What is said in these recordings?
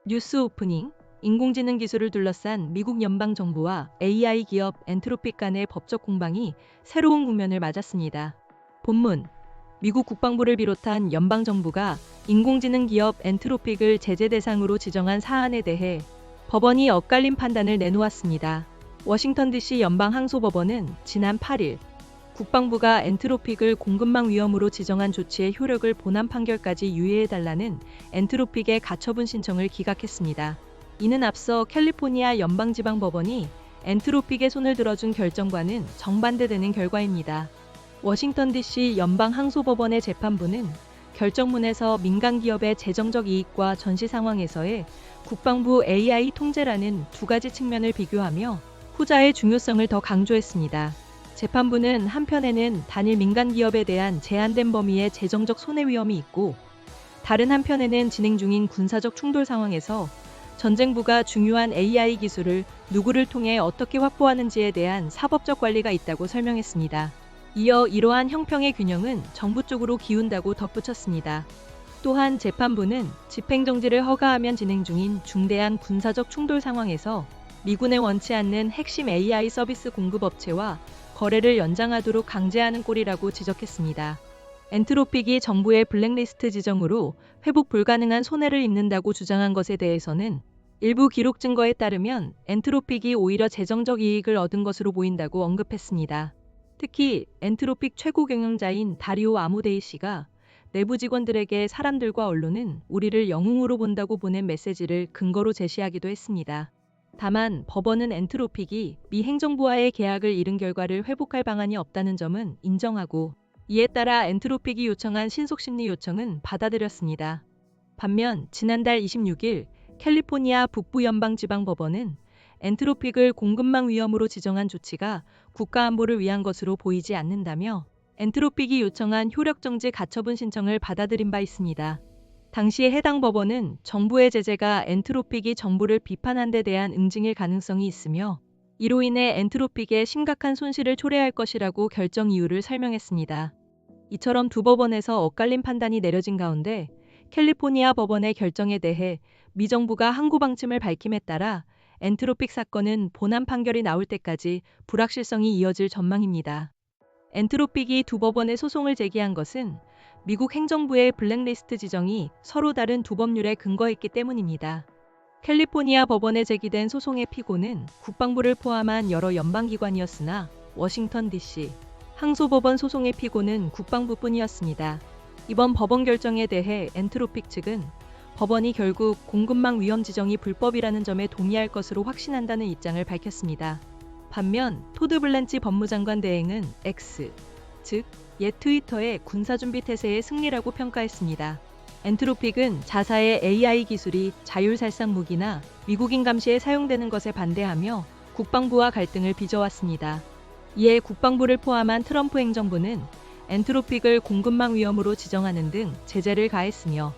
뉴스 오프닝. 인공지능 기술을 둘러싼 미국 연방정부와 AI 기업 엔트로픽 간의 법적 공방이 새로운 국면을 맞았습니다. 본문. 미국 국방부를 비롯한 연방정부가 인공지능 기업 엔트로픽을 제재 대상으로 지정한 사안에 대해 법원이 엇갈린 판단을 내놓았습니다. 워싱턴 DC 연방항소법원은 지난 8일 국방부가 엔트로픽을 공급망 위험으로 지정한 조치의 효력을 본안 판결까지 유예해달라는 엔트로픽의 가처분 신청을 기각했습니다. 이는 앞서 캘리포니아 연방지방법원이 엔트로픽의 손을 들어준 결정과는 정반대되는 결과입니다. 워싱턴 DC 연방항소법원의 재판부는 결정문에서 민간 기업의 재정적 이익과 전시 상황에서의 국방부 AI 통제라는 두 가지 측면을 비교하며 후자의 중요성을 더 강조했습니다. 재판부는 한편에는 단일 민간 기업에 대한 제한된 범위의 재정적 손해 위험이 있고, 다른 한편에는 진행 중인 군사적 충돌 상황에서 전쟁부가 중요한 AI 기술을 누구를 통해 어떻게 확보하는지에 대한 사법적 관리가 있다고 설명했습니다. 이어 이러한 형평의 균형은 정부 쪽으로 기운다고 덧붙였습니다. 또한 재판부는 집행정지를 허가하면 진행 중인 중대한 군사적 충돌 상황에서 미군에 원치 않는 핵심 AI 서비스 공급업체와 거래를 연장하도록 강제하는 꼴이라고 지적했습니다. 엔트로픽이 정부의 블랙리스트 지정으로 회복 불가능한 손해를 입는다고 주장한 것에 대해서는 일부 기록 증거에 따르면 엔트로픽이 오히려 재정적 이익을 얻은 것으로 보인다고 언급했습니다. 특히 엔트로픽 최고 경영자인 다리오 아모데이 씨가 내부 직원들에게 사람들과 언론은 우리를 영웅으로 본다고 보낸 메시지를 근거로 제시하기도 했습니다. 다만 법원은 엔트로픽이 미 행정부와의 계약을 이룬 결과를 회복할 방안이 없다는 점은 인정하고, 이에 따라 엔트로픽이 요청한 신속심리 요청은 받아들였습니다. 반면 지난달 26일 캘리포니아 북부연방지방법원은 엔트로픽을 공급망 위험으로 지정한 조치가 국가안보를 위한 것으로 보이지 않는다며 엔트로픽이 요청한 효력정지 가처분 신청을 받아들인 바 있습니다. 당시 해당 법원은 정부의 제재가 엔트로픽이 정부를 비판한 데 대한 응징일 가능성이 있으며, 이로 인해 엔트로픽의 심각한 손실을 초래할 것이라고 결정 이유를 설명했습니다. 이처럼 두 법원에서 엇갈린 판단이 내려진 가운데 캘리포니아 법원의 결정에 대해 미 정부가 항고 방침을 밝힘에 따라 엔트로픽 사건은 본안 판결이 나올 때까지 불확실성이 이어질 전망입니다. 엔트로픽이 두 법원에 소송을 제기한 것은 미국 행정부의 블랙리스트 지정이 서로 다른 두 법률에 근거했기 때문입니다. 캘리포니아 법원에 제기된 소송의 피고는 국방부를 포함한 여러 연방기관이었으나 워싱턴 DC 항소법원 소송의 피고는 국방부뿐이었습니다. 이번 법원 결정에 대해 엔트로픽 측은 법원이 결국 공급망 위험 지정이 불법이라는 점에 동의할 것으로 확신한다는 입장을 밝혔습니다. 반면 토드 블랜치 법무장관 대행은 X, 즉 옛 트위터의 군사준비 태세의 승리라고 평가했습니다. 엔트로픽은 자사의 AI 기술이 자율살상 무기나 미국인 감시에 사용되는 것에 반대하며 국방부와 갈등을 빚어왔습니다. 이에 국방부를 포함한 트럼프 행정부는 엔트로픽을 공급망 위험으로 지정하는 등 제재를 가했으며,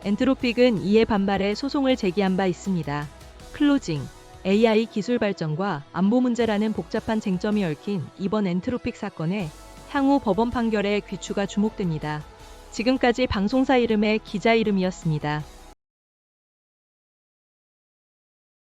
엔트로픽은 이에 반발해 소송을 제기한 바 있습니다. 클로징. AI 기술 발전과 안보 문제라는 복잡한 쟁점이 얽힌 이번 엔트로픽 사건에 향후 법원 판결의 귀추가 주목됩니다. 지금까지 방송사 이름의 기자 이름이었습니다.